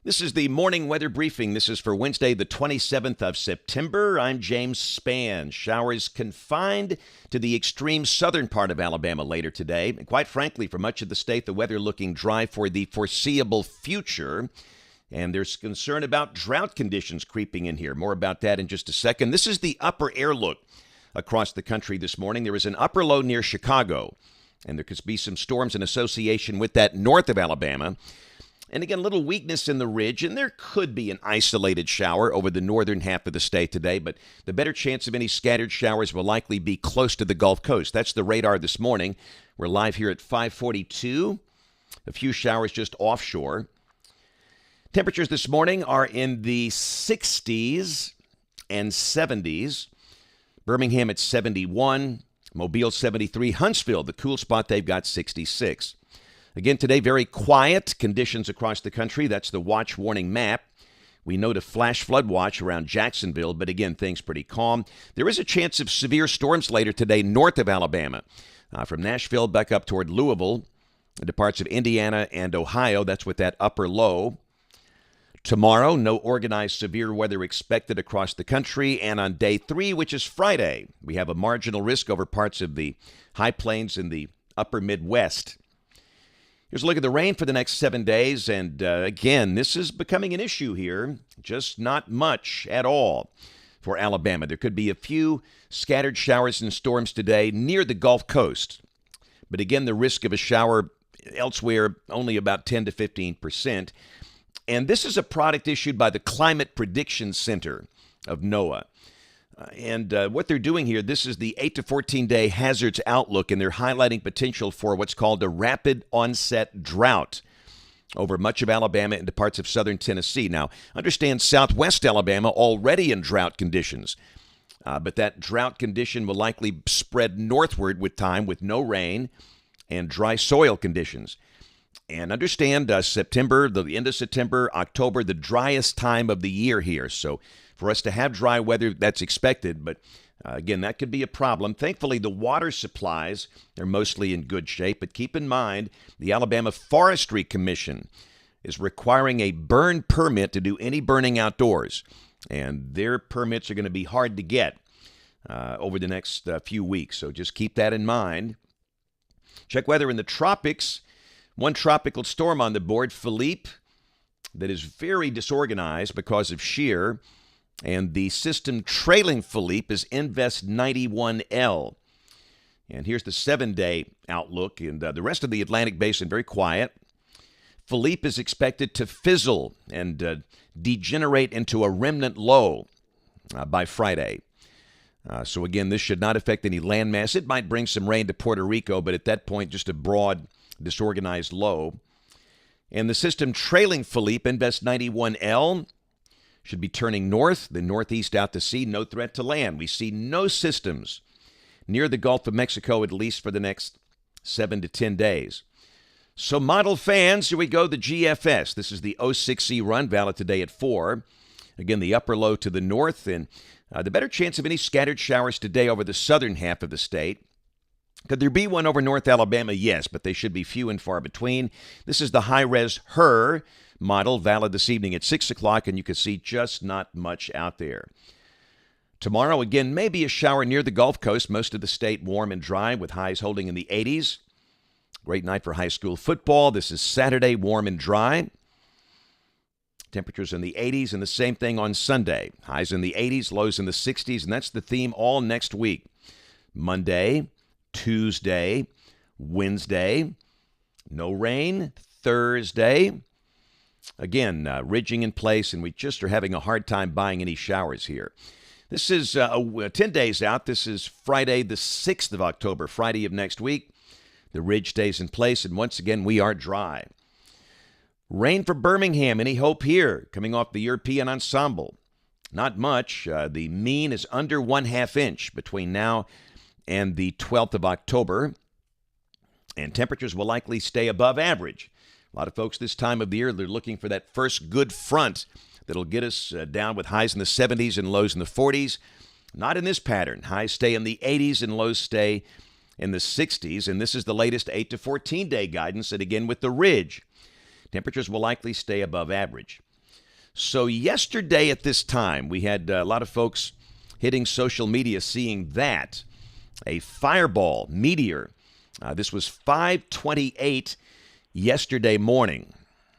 This is the morning weather briefing. This is for Wednesday, the 27th of September. I'm James Spann. Showers confined to the extreme southern part of Alabama later today. And quite frankly, for much of the state, the weather looking dry for the foreseeable future. And there's concern about drought conditions creeping in here. More about that in just a second. This is the upper air look across the country this morning. There is an upper low near Chicago, and there could be some storms in association with that north of Alabama. And again, little weakness in the ridge, and there could be an isolated shower over the northern half of the state today, but the better chance of any scattered showers will likely be close to the Gulf Coast. That's the radar this morning. We're live here at 542. A few showers just offshore. Temperatures this morning are in the 60s and 70s. Birmingham at 71, Mobile 73, Huntsville, the cool spot, they've got 66. Again, today, very quiet conditions across the country. That's the watch warning map. We note a flash flood watch around Jacksonville, but again, things pretty calm. There is a chance of severe storms later today north of Alabama, from Nashville back up toward Louisville, into parts of Indiana and Ohio. That's with that upper low. Tomorrow, no organized severe weather expected across the country. And on day 3, which is Friday, we have a marginal risk over parts of the high plains in the upper Midwest. Here's a look at the rain for the next 7 days, and again, this is becoming an issue here. Just not much at all for Alabama. There could be a few scattered showers and storms today near the Gulf Coast. But again, the risk of a shower elsewhere only about 10 to 15%. And this is a product issued by the Climate Prediction Center of NOAA. And what they're doing here, this is the 8 to 14-day hazards outlook, and they're highlighting potential for what's called a rapid onset drought over much of Alabama into parts of southern Tennessee. Now, understand southwest Alabama already in drought conditions, but that drought condition will likely spread northward with time with no rain and dry soil conditions. And understand September, the end of September, October, the driest time of the year here. So for us to have dry weather, that's expected. But again, that could be a problem. Thankfully, the water supplies are mostly in good shape. But keep in mind, the Alabama Forestry Commission is requiring a burn permit to do any burning outdoors. And their permits are going to be hard to get over the next few weeks. So just keep that in mind. Check weather in the tropics. One tropical storm on the board, Philippe, that is very disorganized because of shear. And the system trailing Philippe is Invest 91L. And here's the 7-day outlook. And the rest of the Atlantic Basin, very quiet. Philippe is expected to fizzle and degenerate into a remnant low by Friday. So again, this should not affect any landmass. It might bring some rain to Puerto Rico, but at that point, just a broad disorganized low. And the system trailing Philippe, Invest 91L, should be turning north, the northeast out to sea, no threat to land. We see no systems near the Gulf of Mexico, at least for the next 7 to 10 days. So model fans, here we go, the GFS. This is the 06E run, valid today at 4. Again, the upper low to the north, and the better chance of any scattered showers today over the southern half of the state. Could there be one over North Alabama? Yes, but they should be few and far between. This is the high-res HER model, valid this evening at 6 o'clock, and you can see just not much out there. Tomorrow, again, maybe a shower near the Gulf Coast. Most of the state warm and dry with highs holding in the 80s. Great night for high school football. This is Saturday, warm and dry. Temperatures in the 80s, and the same thing on Sunday. Highs in the 80s, lows in the 60s, and that's the theme all next week. Monday, Tuesday, Wednesday, no rain. Thursday, again, ridging in place, and we just are having a hard time buying any showers here. This is 10 days out. This is Friday, the 6th of October, Friday of next week. The ridge stays in place, and once again, we are dry. Rain for Birmingham. Any hope here? Coming off the European ensemble. Not much. The mean is under 1/2 inch between now and the 12th of October, and temperatures will likely stay above average. A lot of folks this time of the year, they're looking for that first good front that'll get us down with highs in the 70s and lows in the 40s. Not in this pattern. Highs stay in the 80s and lows stay in the 60s, and this is the latest 8 to 14-day guidance, and again with the ridge. Temperatures will likely stay above average. So yesterday at this time, we had a lot of folks hitting social media seeing that. A fireball meteor. This was 5:28 yesterday morning,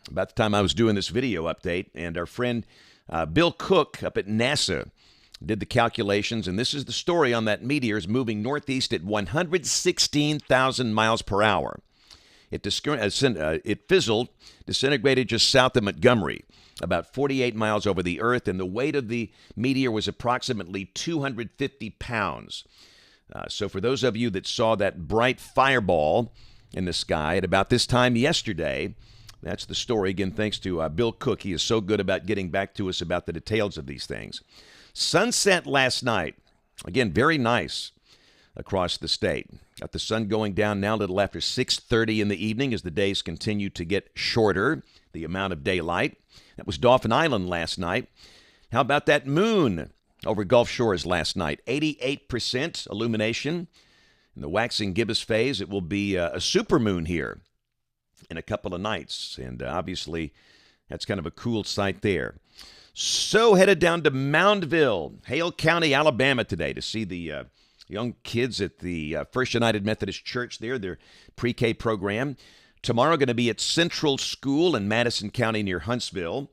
about the time I was doing this video update, and our friend Bill Cook up at NASA did the calculations, and this is the story on that meteor. Is moving northeast at 116,000 miles per hour. It fizzled, disintegrated just south of Montgomery, about 48 miles over the Earth, and the weight of the meteor was approximately 250 pounds. So for those of you that saw that bright fireball in the sky at about this time yesterday, that's the story. Again, thanks to Bill Cook. He is so good about getting back to us about the details of these things. Sunset last night. Again, very nice across the state. Got the sun going down now a little after 6:30 in the evening as the days continue to get shorter, the amount of daylight. That was Dauphin Island last night. How about that moon over Gulf Shores last night? 88% illumination. In the waxing gibbous phase, it will be a supermoon here in a couple of nights. And obviously, that's kind of a cool sight there. So headed down to Moundville, Hale County, Alabama today to see the young kids at the First United Methodist Church there, their pre-K program. Tomorrow going to be at Central School in Madison County near Huntsville.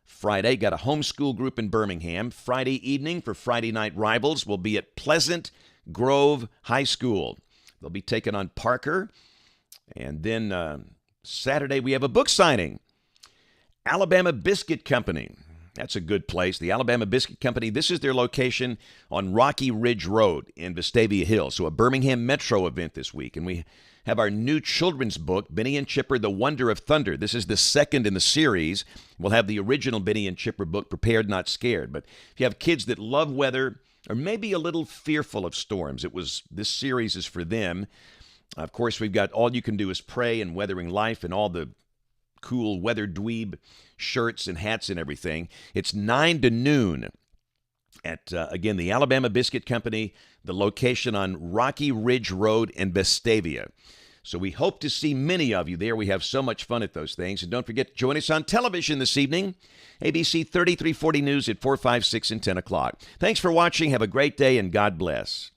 Friday, got a homeschool group in Birmingham. Friday evening for Friday night rivals will be at Pleasant Grove High School. They'll be taking on Parker. And then Saturday we have a book signing. Alabama Biscuit Company. That's a good place. The Alabama Biscuit Company, this is their location on Rocky Ridge Road in Vestavia Hills. So a Birmingham Metro event this week. And we have our new children's book, Benny and Chipper, The Wonder of Thunder. This is the second in the series. We'll have the original Benny and Chipper book, Prepared Not Scared. But if you have kids that love weather or maybe a little fearful of storms, this series is for them. Of course, we've got All You Can Do Is Pray and Weathering Life and all the cool weather dweeb shirts and hats and everything. It's 9 to noon at, again, the Alabama Biscuit Company, the location on Rocky Ridge Road in Vestavia. So we hope to see many of you there. We have so much fun at those things. And don't forget to join us on television this evening, ABC 3340 News at 4, 5, 6, and 10 o'clock. Thanks for watching. Have a great day, and God bless.